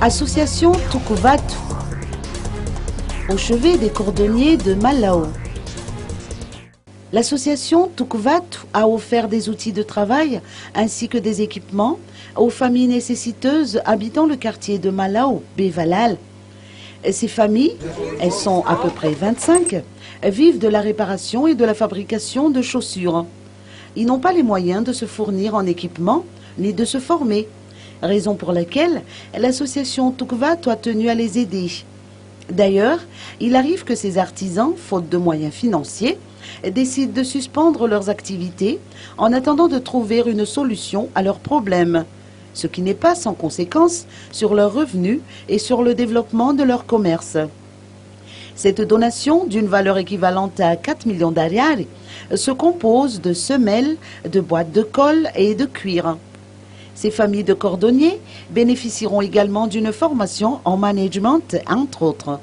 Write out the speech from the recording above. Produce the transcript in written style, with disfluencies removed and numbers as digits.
Association Tukuvatu, au chevet des cordonniers de Malao. L'association Tukuvatu a offert des outils de travail ainsi que des équipements aux familles nécessiteuses habitant le quartier de Malao, Bevalal. Ces familles, elles sont à peu près 25, vivent de la réparation et de la fabrication de chaussures. Ils n'ont pas les moyens de se fournir en équipement ni de se former, raison pour laquelle l'association Tukuvatu a tenu à les aider. D'ailleurs, il arrive que ces artisans, faute de moyens financiers, décident de suspendre leurs activités en attendant de trouver une solution à leurs problèmes, ce qui n'est pas sans conséquence sur leurs revenus et sur le développement de leur commerce. Cette donation, d'une valeur équivalente à 4 millions d'ariari, se compose de semelles, de boîtes de colle et de cuir. Ces familles de cordonniers bénéficieront également d'une formation en management, entre autres.